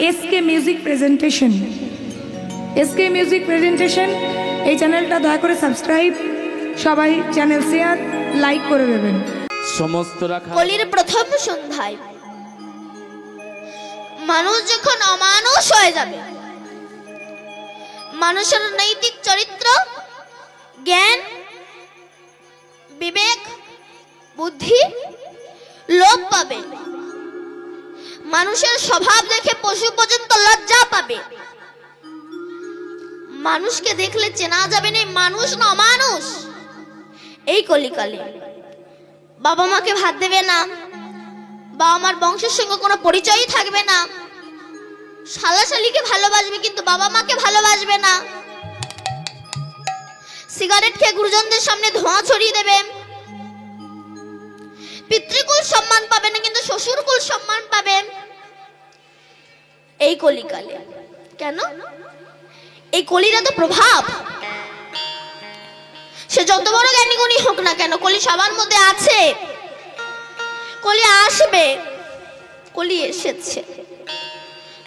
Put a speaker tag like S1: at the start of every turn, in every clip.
S1: SK music presentation. SK music presentation এই চ্যানেলটা দয়া করে সাবস্ক্রাইব, সবাই চ্যানেল শেয়ার লাইক করে দেবেন।
S2: সমস্ত রাখা
S3: কলির প্রথম সন্ধ্যায় মানুষ যখন অমানুষ হয়ে যাবে, মানুষের নৈতিক চরিত্র, জ্ঞান, বিবেক, বুদ্ধি লোপ পাবে, মানুষের স্বভাব দেখে পশু পর্যন্ত লজ্জা পাবে, মানুষকে দেখলে চেনা যাবে না মানুষ না অমানুষ। এই কলিকালে বাবা মাকে ভাত দেবে না, বাবা মার বংশের সঙ্গে কোনো পরিচয়ই থাকবে না, শালাশালিকে ভালোবাসবে কিন্তু বাবা মাকে ভালোবাসবে না, সিগারেট খেয়ে গুরুজনদের সামনে ধোঁয়া ছড়িয়ে দেবে, পিতৃকুল সম্মান পাবে না কিন্তু শ্বশুরকুল সম্মান পাবে। এই কলিকালে কেন? এই কলির এত প্রভাব। সে যত বড় জ্ঞানী গুণী হোক না কেন, কলি সবার মধ্যে আছে, কলি আসবে, কলি এসেছে।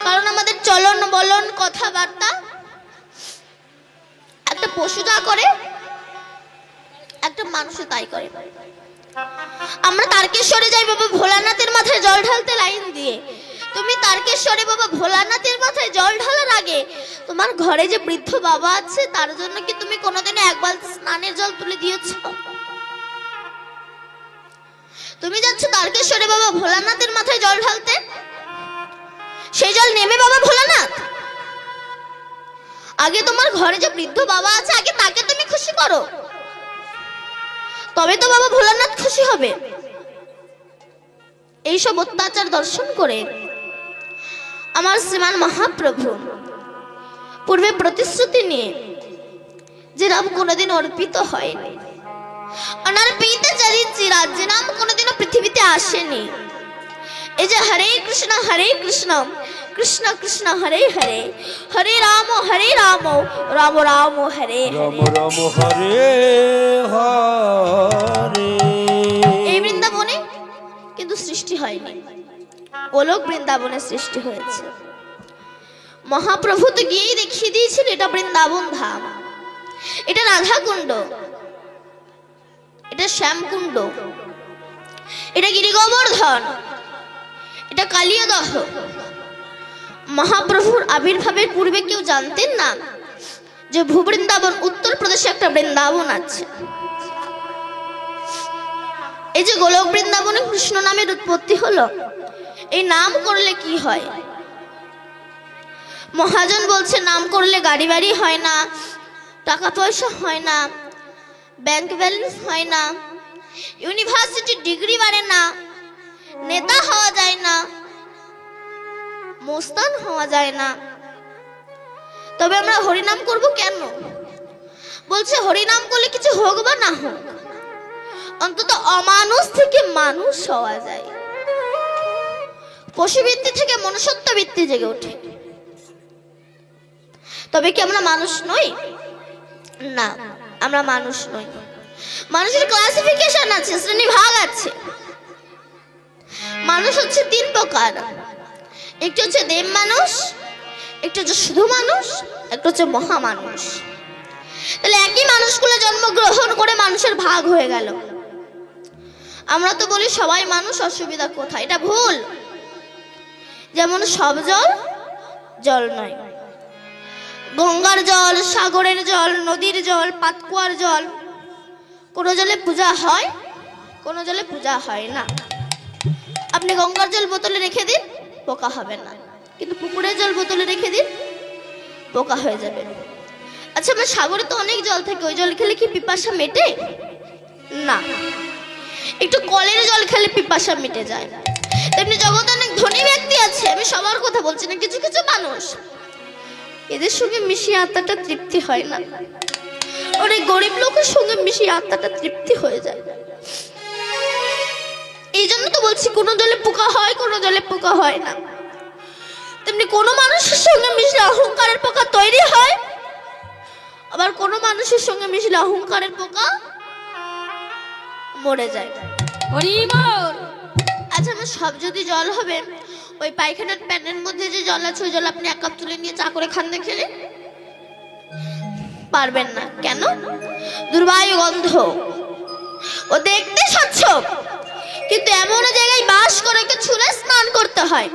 S3: কারণ আমাদের চলন বলন কথাবার্তা একটা পশু যা করে একটা মানুষও তাই করে। আমরা তারকেশ্বরে যাই বাবা ভোলানাথের মাথায় জল ঢালতে লাইন দিয়ে, তুমি তারকেশ্বরে বাবা ভোলানাথের মাথায় জল ঢালার আগে তোমার ঘরে যে বৃদ্ধ বাবা আছে তার জন্য কি তুমি কোনোদিনও এক বালতি স্নানের জল তুলে দিয়েছ? তুমি যাচ্ছ তারকেশ্বরে বাবা ভোলানাথের মাথায় জল ঢালতে, সেই জল নেবে বাবা ভোলানাথ? আগে তোমার ঘরে যে বৃদ্ধ বাবা আছে আগে তাকে তুমি খুশি করো, তবে তো বাবা ভোলানাথ খুশি হবে। এইসব অত্যাচার দর্শন করে আমার শ্রীমান মহাপ্রভু পূর্বে প্রতিশ্রুতি নিয়ে যে নাম কোনোদিন অর্পিত হয়নি, অনর্পিত চিরাজ যে নাম কোনোদিনও পৃথিবীতে আসেনি, এই যে হরে কৃষ্ণ কৃষ্ণ কৃষ্ণ হরে হরে, হরে রাম রাম রাম হরে
S2: রাম রাম হরে হরে,
S3: এই বৃন্দাবনে কিন্তু সৃষ্টি হয়নি, গোলক বৃন্দাবনে সৃষ্টি হয়েছে। মহাপ্রভু তো গিয়েই দেখিয়ে দিয়েছিল এটা বৃন্দাবন ধাম, এটা রাধাকুণ্ড, এটা শ্যামকুণ্ড, এটা গিরিগোবর্ধন, এটা কালিয়াদহ। মহাপ্রভুর আবির্ভাবের পূর্বে কেউ জানতেন না যে ভূবৃন্দাবন উত্তরপ্রদেশে একটা বৃন্দাবন আছে। এই যে গোলক বৃন্দাবনে কৃষ্ণ নামের উৎপত্তি হলো, এই নাম করলে কি হয়? মহাজন বলছে নাম করলে গাড়ি বাড়ি হয় না, টাকা পয়সা হয় না, ব্যাংক ব্যালেন্স হয় না, ইউনিভার্সিটি ডিগ্রি বাড়ে না, নেতা হওয়া যায় না, মোস্তান হওয়া যায় না। তবে আমরা হরিনাম করব কেন? বলছে হরিনাম করলে কিছু হোক বা না হোক, অন্তত অমানুষ থেকে মানুষ হওয়া যায়, পশুবৃত্তি থেকে মনুষ্যত্ব বৃত্তি জেগে ওঠে। তবে কি আমরা মানুষ নই? না, আমরা মানুষ নই। মানুষের ক্লাসিফিকেশন আছে, শ্রেণী ভাগ আছে। মানুষ হচ্ছে তিন প্রকার, একটি হচ্ছে দেব মানুষ, একটি হচ্ছে শুধু মানুষ, একটা হচ্ছে মহামানুষ। তাহলে একই মানুষগুলো জন্মগ্রহণ করে মানুষের ভাগ হয়ে গেল। আমরা তো বলি সবাই মানুষ, অসুবিধা কোথায়? এটা ভুল। যেমন সব জল জল নয়, গঙ্গার জল, সাগরের জল, নদীর জল, পাতকুয়ার জল, কোনো জলে পূজা হয়, কোনো জলে পূজা হয় না। আপনি গঙ্গার জল বোতলে রেখে দিন, পোকা হবে না, কিন্তু পুকুরের জল বোতলে রেখে দিন, পোকা হয়ে যাবে। আচ্ছা, আমার সাগরে তো অনেক জল থাকে, ওই জল খেলে কি পিপাসা মেটে? না। একটু কলের জল খেলে পিপাসা মিটে যায়। তেমনি জগতে অনেক ধনী ব্যক্তি আছে, আমি সবার কথা বলছি না, কিছু কিছু মানুষ এদের সঙ্গে মিশিয়ে আত্মাটা তৃপ্তি হয় না, অনেক গরিব লোকের সঙ্গে মিশিয়ে আত্মাটা তৃপ্তি হয়ে যায়। এই জন্য তো বলছি কোনো জলে পোকা হয়, কোনো জলে পোকা হয় না। তেমনি কোনো মানুষের সঙ্গে মিশলে অহংকারের পোকা তৈরি হয়, আবার কোনো মানুষের সঙ্গে মিশলে অহংকারের পোকা মরে যায়। আচ্ছা, আমার সব যদি জল হবে, ওই পায়খানার প্যানের মধ্যে যে জল আছে ওই জল আপনি এক কাপ তুলে নিয়ে চা করে খান দেখে পারবেন না। কেন? দুর্বায়ু গন্ধ। ও দেখতে স্বচ্ছ কিন্তু এমন জায়গায় বাস করে ওকে ছুঁড়ে স্নান করতে হয়।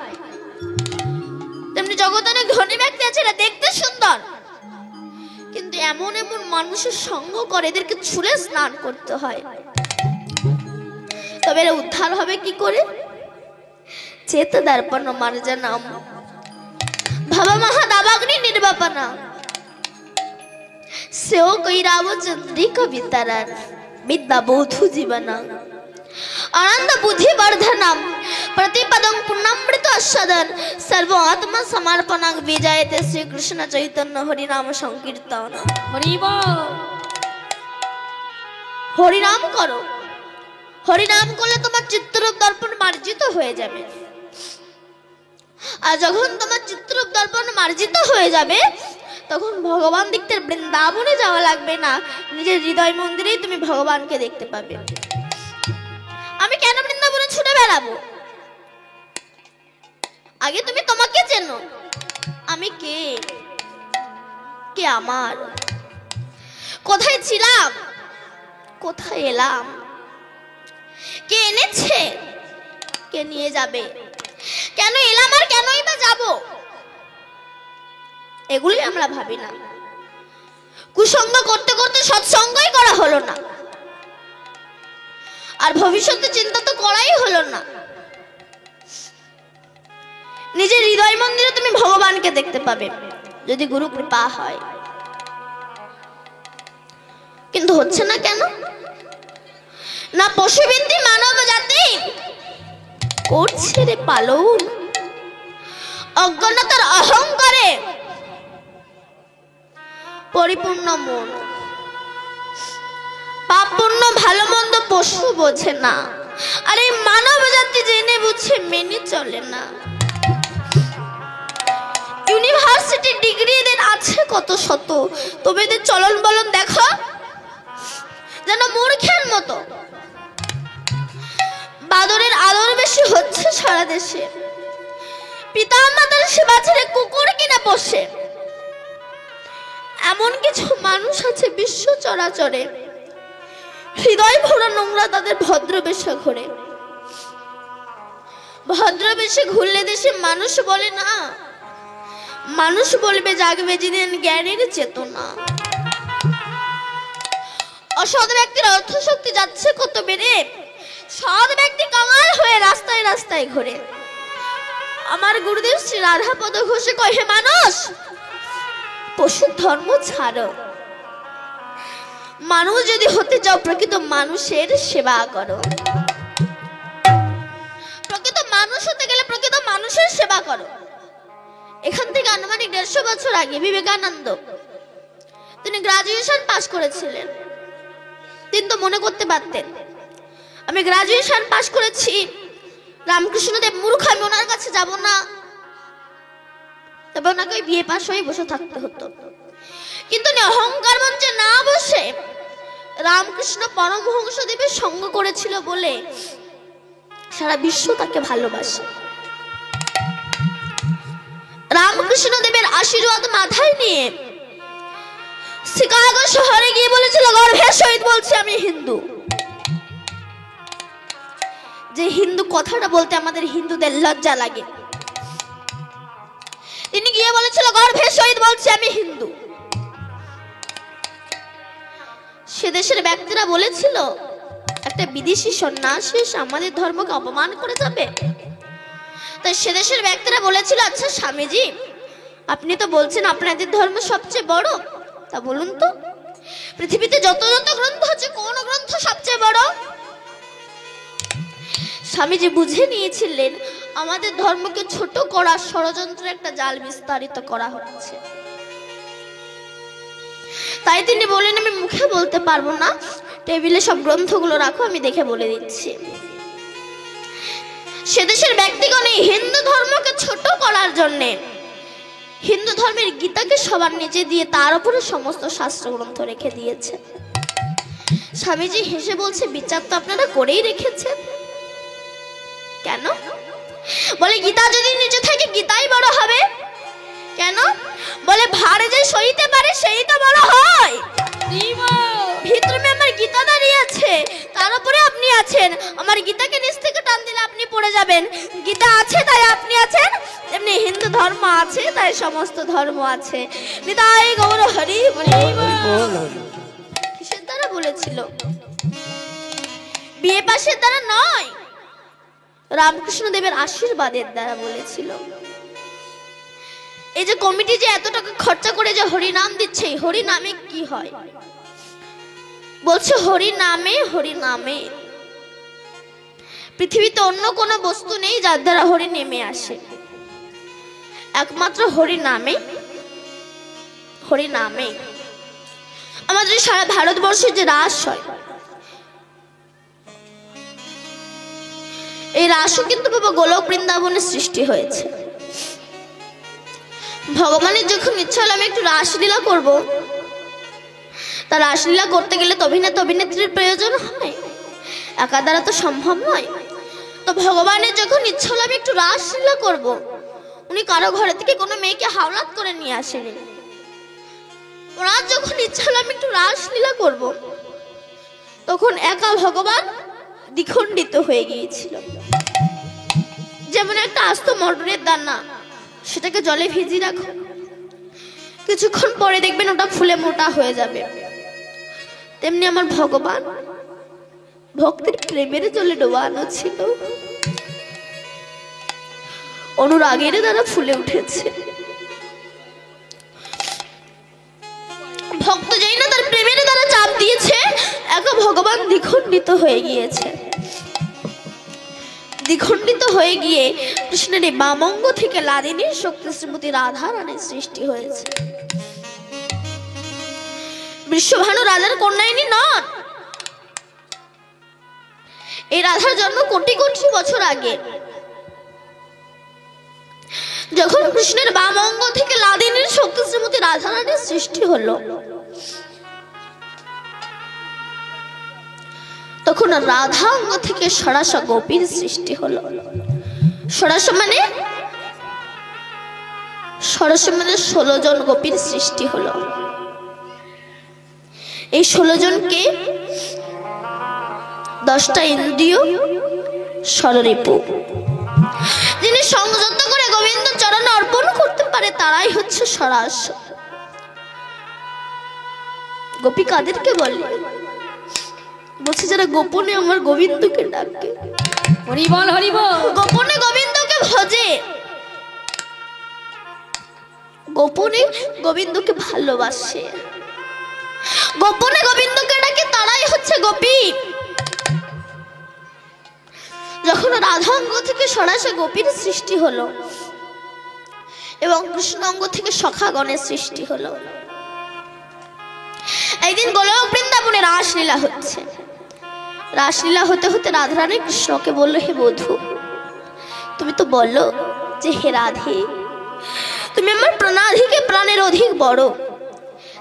S3: তেমনি জগতে অনেক ধনী ব্যক্তি আছে, এরা দেখতে সুন্দর কিন্তু এমন এমন মানুষের সঙ্গ করে এদেরকে ছুঁড়ে স্নান করতে হয়। তবে এরা উদ্ধার হবে কি করে? চেত দর্পণ মার্জনম ভব মহাদাবাগ্নি নির্বাপনা সেও কৈরাব চন্দ্রিকা বিতরণ বিদ্যা বৌধু জীবনা আনন্দ বুদ্ধি বর্ধনম প্রতিপদং পুণ্যমৃত আস্বাদন সর্ব আত্মা সমর্পণং বিজয়তে শ্রীকৃষ্ণ চৈতন্য হরিনাম সংকীর্তন। হরিনাম করো। হরিনাম করলে তোমার চিত্তরূপ দর্পণ মার্জিত হয়ে যাবে। আর যখন তোমার চিত্তরূপ দর্পণ মার্জিত হয়ে যাবে তখন ভগবান দেখতে বৃন্দাবনে যাওয়া লাগবে না, নিজের হৃদয় মন্দিরেই তুমি ভগবানকে দেখতে পাবে। আমি কেন বৃন্দাবনে ছুটে বেড়াবো? আগে তুমি তোমাকে চেনো। আমি কে? কে আমার? কোথায় ছিলাম? কোথায় এলাম? কে এনেছে? কে নিয়ে যাবে? কেন এলাম আর কেনই বা যাব? এগুলি আমরা ভাবি না। কুসঙ্গ করতে করতে সৎসঙ্গই করা হলো না, আর ভবিষ্যতে চিন্তা তো করাই হলো না। নিজের হৃদয় মন্দিরে তুমি ভগবানকে দেখতে পাবে যদি গুরু কৃপা হয়। কিন্তু হচ্ছে না কেন? না পশুবৃত্তি মানব জাতি করছে রে পালন, অজ্ঞানতার অহংকারে পরিপূর্ণ মন। পাপ পুণ্য ভালো মন্দ পশু বোঝে না, আর এই মানব জাতি জেনে বুঝে মেনে চলে না। ইউনিভার্সিটি ডিগ্রি এদের আছে কত শত, তবে এদের চলন বলন দেখো যেন মূর্খের মতো। বাদরের আদর বেশি হচ্ছে সারা দেশে, পিতা মাতার সেবা ছেড়ে কুকুর কিনা বসে। এমন কিছু মানুষ আছে বিশ্ব চরাচরে, হৃদয় ভরা নোংরা তাদের ভদ্রবেশে ঘোরে। ভদ্রবেশে ঘুরলে দেশে মানুষ বলে না, মানুষ বলবে জাগবে যেদিন জ্ঞানের চেতনা। অসৎ ব্যক্তির অর্থ শক্তি যাচ্ছে কত বেড়ে, সৎ ব্যক্তি কাঙাল হয়ে রাস্তায় রাস্তায় ঘোরে। আমার গুরুদেব শ্রী রাধাপদ ঘোষে কয়, হে মানুষ, পশু ধর্ম ছাড়ো। মানুষ যদি হতে চাও প্রকৃত মানুষের সেবা করো। প্রকৃত মানুষ হতে গেলে প্রকৃত মানুষের সেবা করো। এখান থেকে আনুমানিক 150 বছর আগে বিবেকানন্দ তিনি গ্রাজুয়েশন পাশ করেছিলেন। তিনি তো মনে করতে পারতেন আমি গ্রাজুয়েশন পাশ করেছি, রামকৃষ্ণদেব মূর্খ, আমি ওনার কাছে যাব না। তবে ওনাকে বিয়ে পাশ হয়ে বসে থাকতে হতো। কিন্তু অহংকার মঞ্চে না বসে রামকৃষ্ণ পরমহংসদেবের সঙ্গ করেছিল বলে সারা বিশ্ব তাকে ভালোবাসে। রামকৃষ্ণ দেবের আশীর্বাদ মাথায় নিয়ে শিকাগো শহরে গিয়ে বলেছিল, গর্ভের সহিত বলছি আমি হিন্দু। যে হিন্দু কথাটা বলতে আমাদের হিন্দুদের লজ্জা লাগে। তিনি গিয়ে বলেছিল, গর্ভের সহিত বলছি আমি হিন্দু। সে দেশের ব্যক্তিরা বলেছিল, একটা বিদেশি সন্ন্যাসী আমাদের ধর্মকে অপমান করে যাবে। তাই সে দেশের ব্যক্তিরা বলেছিল, আচ্ছা স্বামীজি, আপনি তো বলছেন আপনাদের ধর্ম সবচেয়ে বড়, তা বলুন তো পৃথিবীতে যত যত গ্রন্থ আছে কোন গ্রন্থ সবচেয়ে বড়? স্বামীজি বুঝে নিয়েছিলেন আমাদের ধর্মকে ছোট করার ষড়যন্ত্র একটা জাল বিস্তারিত করা হচ্ছে। তাই তিনি বলেন, আমি মুখে বলতে পারবো না, টেবিলে সব গ্রন্থগুলো রাখো, আমি দেখে বলে দিচ্ছি। সে দেশের ব্যক্তিগণ এই হিন্দু ধর্মকে ছোট করার জন্যে হিন্দু ধর্মের গীতাকে সবার নিচে দিয়ে তার উপরে সমস্ত শাস্ত্র গ্রন্থ রেখে দিয়েছে। স্বামীজি হেসে বলছে, বিচার তো আপনারা করেই রেখেছেন। কেন? বলে গীতা যদি নিচে থেকে গীতাই বড় হবে। কেন? বলে ভারে যে সইতে পারে সেই তো বড় হয়। ভিতরে আমার গীতা দাঁড়িয়ে আছে, তার উপরে আপনি আছেন। আমার গীতাকে নিচ থেকে টান দিলে আপনি পড়ে যাবেন। গীতা আছে তাই আপনি আছেন, এমনি হিন্দু ধর্ম আছে তাই সমস্ত ধর্ম আছে। নিতাই গৌর হরি বল। কিসের দ্বারা বলেছিল? বিয়ে পাশের দ্বারা নয়, রামকৃষ্ণ দেবের আশীর্বাদের দ্বারা বলেছিল। এই যে কমিটি যে এত টাকা খরচা করে যে হরি নাম দিচ্ছে, হরি নামে কি হয়? বলছে হরি নামে, হরি নামে। পৃথিবীতে অন্য কোনো বস্তু নেই যার দ্বারা হরি নেমে আসে, একমাত্র হরি নামে, হরি নামে। আমাদের সারা ভারতবর্ষে যে রাস হয়, এই রাসও কিন্তু বাবা গোলক বৃন্দাবনের সৃষ্টি হয়েছে। ভগবানের যখন ইচ্ছা হলো আমি একটু রাসলীলা করব, তা রাসলীলা করতে গেলে তো অভিনেতা অভিনেত্রীর প্রয়োজন হয়, একা দ্বারা তো সম্ভব নয়। তো ভগবানের যখন ইচ্ছা হলো আমি একটু রাসলীলা করব, উনি কারো ঘরে থেকে কোনো মেয়েকে হাওলাত করে নিয়ে আসেনি। ওনার যখন ইচ্ছা হলো আমি একটু রাসলীলা করব, তখন একা ভগবান দ্বিখণ্ডিত হয়ে গিয়েছিল। যেমন একটা আস্ত মটরের দানা, সেটাকে জলে ভিজিয়ে রাখো, কিছুক্ষণ পরে দেখবেন ওটা ফুলে মোটা হয়ে যাবে। তেমনি আমার ভগবান ভক্তির প্রেমের জলে ডোবানো ছিল, অনুরাগের দ্বারা ফুলে উঠেছে। ভক্ত যেই না তার প্রেমের দ্বারা চাপ দিয়েছে, একা ভগবান দ্বিখণ্ডিত হয়ে গিয়েছে। দ্বিখণ্ডিত হয়ে গিয়ে কৃষ্ণের বামঙ্গ থেকে লাদিনীর শক্তি শ্রীমতী রাধা রানীর সৃষ্টি হয়েছে। বৃষভানু রাজার কন্যাইনী নন, এই রাধার জন্ম কোটি কোটি বছর আগে। যখন কৃষ্ণের বামঙ্গ থেকে লাদিনীর শক্তি শ্রীমতী রাধা রানীর সৃষ্টি হলো, তখন রাধা অঙ্গ থেকে সরাসা গোপীর সৃষ্টি হলো। সরাসা মানে 16 জন গোপীর সৃষ্টি হলো। এই 16 জনকে 10টা ইন্দ্রিয় ষড়রিপু, যিনি সংযত করে গোবিন্দ চরণে অর্পণ করতে পারে তারাই হচ্ছে সরাস। গোপী কাদেরকে বলে? বলছে যারা গোপনে আমার গোবিন্দকে ডাকে,
S1: হরি বল হরি বল,
S3: গোপনে গোবিন্দকে ভজে, গোপনে গোবিন্দকে ভালোবাসে, গোপনে গোবিন্দকে ডাকে, তারাই হচ্ছে গোপী। যখন রাধাঙ্গ থেকে সরাসরি গোপীর সৃষ্টি হলো এবং কৃষ্ণাঙ্গ থেকে সখাগণের সৃষ্টি হলো, একদিন গোলক বৃন্দাবনে রাসলীলা হচ্ছে। রাসলীলা হতে হতে রাধারানী কৃষ্ণকে বলল, হে বধূ, তুমি তো বললো যে হে রাধে, তুমি আমার প্রাণাধিকে প্রাণের অধিক বড়,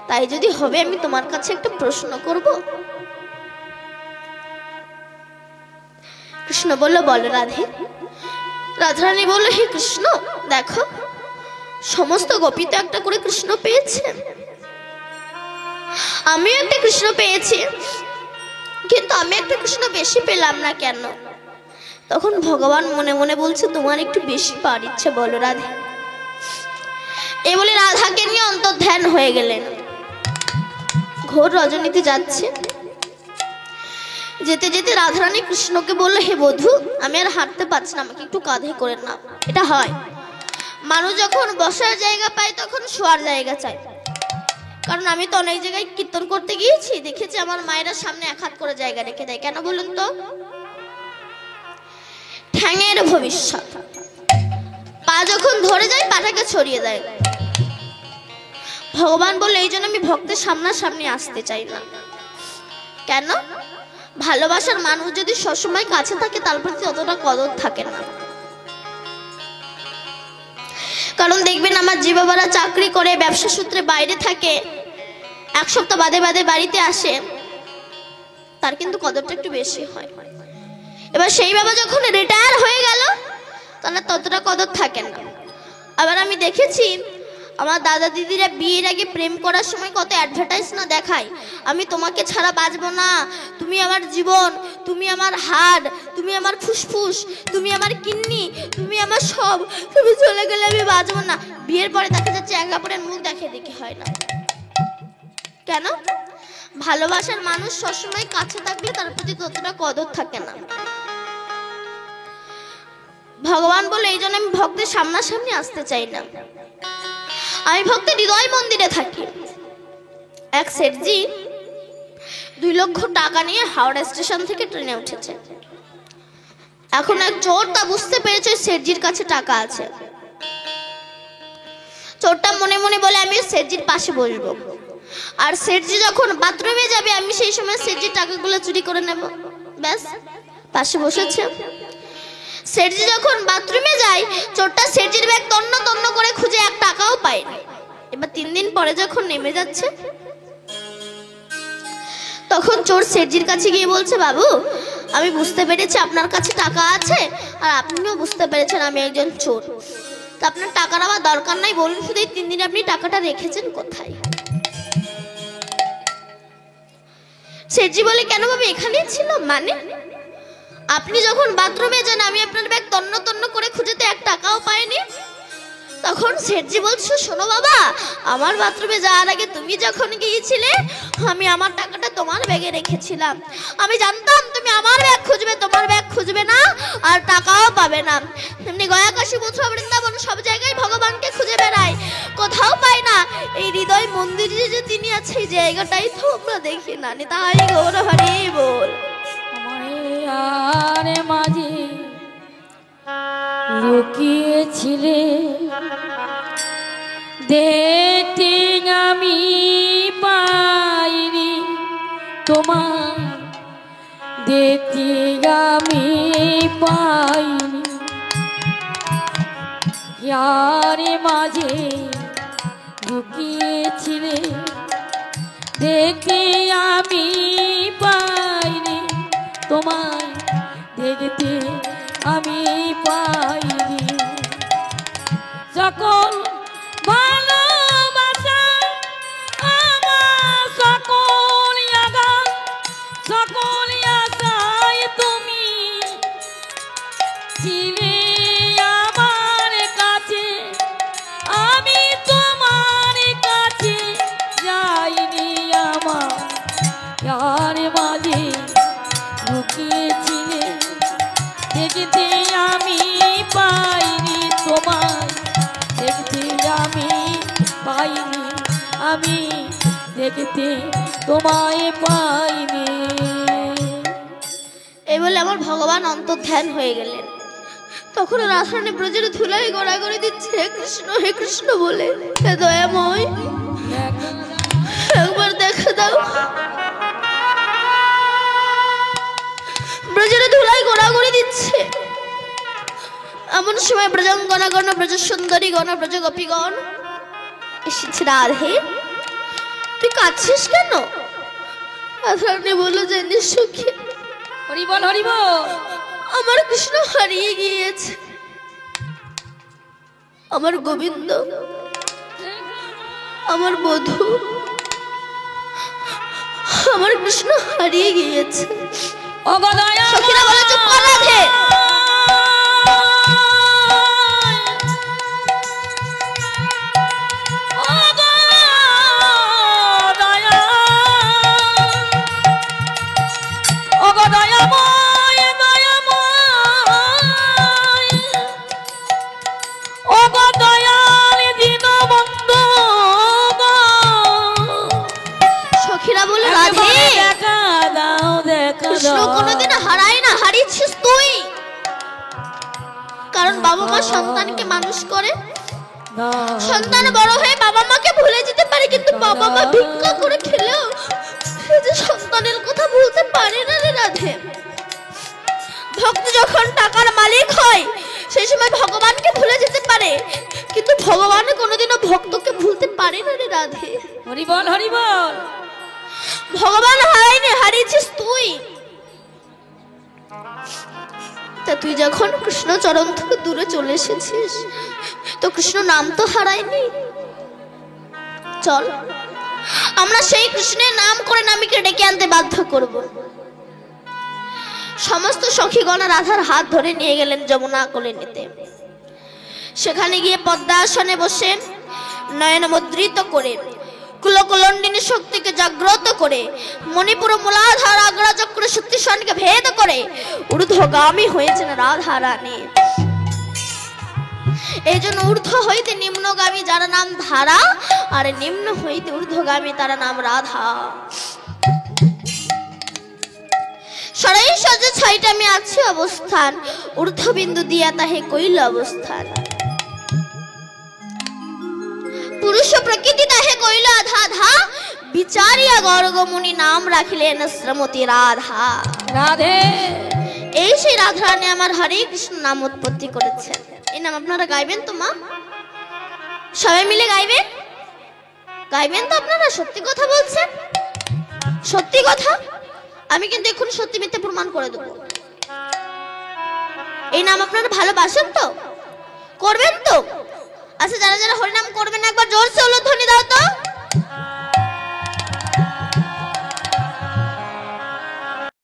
S3: তাই যদি হবে আমি তোমার কাছে একটা প্রশ্ন করব। কৃষ্ণ বলল, বলো রাধে। রাধারানী বলল, হে কৃষ্ণ, দেখো সমস্ত গোপী তো একটা করে কৃষ্ণ পেয়েছে, আমিও একটা কৃষ্ণ পেয়েছি, কিন্তু আমি একটা কৃষ্ণ বেশি পেলাম না কেন? তখন ভগবান মনে মনে বলছে, তোমার একটু বেশি পার ইচ্ছে, বলো রাধে। এই বলে রাধাকে নিয়ে অন্তর্ধ্যান হয়ে গেলেন। ঘোর রজনীতে যাচ্ছে, যেতে যেতে রাধারানী কৃষ্ণকে বলল, হে বধূ, আমি আর হাঁটতে পারছি না, আমাকে একটু কাঁধে করে নাও। এটা হয়, মানুষ যখন বসার জায়গা পায় তখন শোয়ার জায়গা চায়। কারণ আমি তো অনেক জায়গায় কীর্তন করতে গিয়েছি, দেখেছি আমার মায়েরা সামনে এক হাত করে জায়গা রেখে দেয়। কেন বলুন তো? ঠ্যাঙের ভবিষ্যৎ, পা যখন ধরে যায় পাটাকে ছড়িয়ে দেয়। ভগবান বলে, এই জন্য আমি ভক্তের সামনাসামনি আসতে চাই না। কেন? ভালোবাসার মানুষ যদি সবসময় কাছে থাকে তার প্রতি অতটা কদর থাকে না। কারণ দেখবেন আমার যে বাবারা চাকরি করে ব্যবসা সূত্রে বাইরে থাকে, এক সপ্তাহ বাদে বাদে বাড়িতে আসে, তার কিন্তু কদরটা একটু বেশি হয়। এবার সেই বাবা যখন রিটায়ার হয়ে গেল, তাহলে ততটা কদর থাকে না। আবার আমি দেখেছি আমার দাদা দিদিরা বিয়ের আগে প্রেম করার সময় কত অ্যাডভার্টাইজ না দেখায়, আমি তোমাকে ছাড়া বাঁচবো না, তুমি আমার জীবন, তুমি আমার হাড়, তুমি আমার ফুসফুস, তুমি আমার কিডনি, তুমি আমার সব, তুমি চলে গেলে আমি বাঁচবো না। বিয়ের পরে দেখা যাচ্ছে এক কাপড়ের মুখ দেখে দেখে হয় না। কেন? ভালোবাসার মানুষ সবসময় কাছে থাকলে তার প্রতি ততটা কদর থাকে না। ভগবান বলে এই জন্য আমি ভক্তের সামনাসামনি আসতে চাই না, আমি ভক্তের হৃদয় মন্দিরে থাকি। এক সেটজি 2 লক্ষ টাকা নিয়ে হাওড়া স্টেশন থেকে ট্রেনে উঠেছে। এখন এক চোর তা বুঝতে পেরেছে সেটজির কাছে টাকা আছে। চোরটা মনে মনে বলে আমি সেটজির পাশে বসবো, আর সেটজি যখন বাথরুমে যাবে আমি সেই সময় সেটজির টাকাগুলো চুরি করে নেব। ব্যাস, পাশে বসেছে। সেটজি যখন বাথরুমে যায়, চোরটা সেটজির ব্যাগ তন্ন তন্ন করে খুঁজে 1 টাকাও পায় না। এবার 3 দিন পরে যখন নেমে যাচ্ছে, তখন চোর সেটজির কাছে গিয়ে বলছে, বাবু আমি বুঝতে পেরেছি আপনার কাছে টাকা আছে, আর আপনিও বুঝতে পেরেছেন আমি একজন চোর, তা আপনার টাকার আমার দরকার নাই, বলুন শুধু এই 3 দিনে আপনি টাকাটা রেখেছেন কোথায়? সেটজি বলে, কেন বাবু এখানেই ছিল? মানে আপনি যখন বাথরুমে যান আমি আপনার ব্যাগ তন্ন তন্ন করে খুঁজেতে 1 টাকাও পাইনি। তখন সেটজি বলছে, শোনো বাবা, আমার বাথরুমে যাওয়ার আগে তুমি যখন গিয়েছিলে আমি আমার টাকাটা তোমার ব্যাগে রেখেছিলাম। আমি জানতাম তুমি আমার ব্যাগ খুঁজবে, তোমার ব্যাগ খুঁজবে না, আর টাকাও পাবে না। তেমনি গয়া, কাশী, মথুরা, বৃন্দাবন সব জায়গায় ভগবানকে খুঁজে বেড়াই, কোথাও পাই না। এই হৃদয় মন্দিরে যে তিনি আছে এই জায়গাটাই তো আমরা দেখি না। তাই গৌর হরি বল।
S4: আর মাঝে লুকিয়েছিলে দেখতে আমি পাইনি তোমার, দেখতে আমি পাইনি। আর মাঝে লুকিয়েছিলে দেখতে আমি পাইনি তোমায়, দেখতে আমি পাইনি। সকল ভালোবাসা আমার, সকল আগাম, সকল আশায় তুমি ছিলে আমার কাছে, আমি তোমার কাছে যাইনি। আমার আর মাঝে লুকিয়েছিলে দেখতে আমি পাইনি তোমায়, দেখতে আমি পাইনি, আমি দেখতে তোমায় পাইনি।
S3: এই বলে আমার ভগবান অন্তর্ধান হয়ে গেলেন। তখন রাধারানী ব্রজের ধুলাই গড়াগড়ি দিচ্ছে হে কৃষ্ণ বলে, হে দয়াময় একবার দেখা দাও। ব্রজের ধুলাই গড়াগড়ি দিচ্ছে। এমন সময় ব্রজাঙ্গনাগণ, ব্রজ সুন্দরীগণ, ব্রজ গোপীগণ এসেছে। রাধে তুই কাঁদছিস কেন? রাধারানী বলল, জানিস সখী,
S4: হরি বল হরি বল,
S3: আমার কৃষ্ণ হারিয়ে গিয়েছে, আমার গোবিন্দ, আমার বধূ, আমার কৃষ্ণ হারিয়ে গিয়েছে। সখীরা বলে, চুপ কর রাধে। সখীরা বলে, রাধে কৃষ্ণ কোনোদিন হারায় না, হারিয়েছিস তুই। কারণ বাবা মা সন্তানকে মানুষ করে, সন্তান বড় হয়ে বাবা মাকে ভুলে যেতে পারে, কিন্তু বাবা মা ভিক্ষা করে খেলেও সে যে সন্তানের কথা ভুলতে পারে না রে রাধে। ভক্ত যখন টাকার মালিক হয় সেই সময় ভগবানকে ভুলে যেতে পারে, কিন্তু ভগবান কোনোদিনও ভক্তকে ভুলতে পারে না রে রাধে।
S4: হরি বল হরি বল।
S3: ভগবান হারায়নি, হারিয়েছিস তুই। তা তুই যখন কৃষ্ণ চরণ থেকে দূরে চলে এসেছিস, তো কৃষ্ণ নাম তো হারায়নি। চল আমরা সেই কৃষ্ণের নাম করে নামীকে ডেকে আনতে বাধ্য করব। সমস্ত সখীগণ রাধার হাত ধরে নিয়ে গেলেন যমুনা কোলে নিতে। সেখানে গিয়ে পদ্মাসনে বসে নয়ন মুদ্রিত করে কুলকুলণ্ডিনী শক্তিকে জাগ্রত করে মণিপুর মূলাধার আগ্রা চক্র শক্তিশানকে ভেদ করে ঊর্ধ্বগামী হয়েছেন রাধা রানী। এই জন্য ঊর্ধ্ব হইতে নিম্নগামী যার নাম ধারা, আর নিম্ন হইতে ঊর্ধ্বগামী তার নাম রাধা। সরাই সাজে ছাইটা আমি আছি অবস্থান, ঊর্ধ্ববিন্দু দিয়া তাহে কইল অবস্থান। পুরুষ প্রকৃতি তাহে কইল আধা ধা, বিচারিয়া গর্গমুনি নাম রাখিলেন শ্রীমতী রাধা।
S4: রাধে
S3: এই সেই রাধা রানী আমার হরে কৃষ্ণ নাম উৎপত্তি করেছেন। এই নাম আপনারা গাইবেন তো মা? সবাই মিলে গাইবেন? গাইবেন তো আপনারা? সত্যি কথা বলছেন? সত্যি কথা? আমি কিন্তু এখন সত্যি মিথ্যে প্রমাণ করে দেবো। এই নাম আপনারা ভালোবাসেন তো? করবেন তো? আচ্ছা, যারা যারা হরিনাম করবেন একবার জোরসে উলুধ্বনি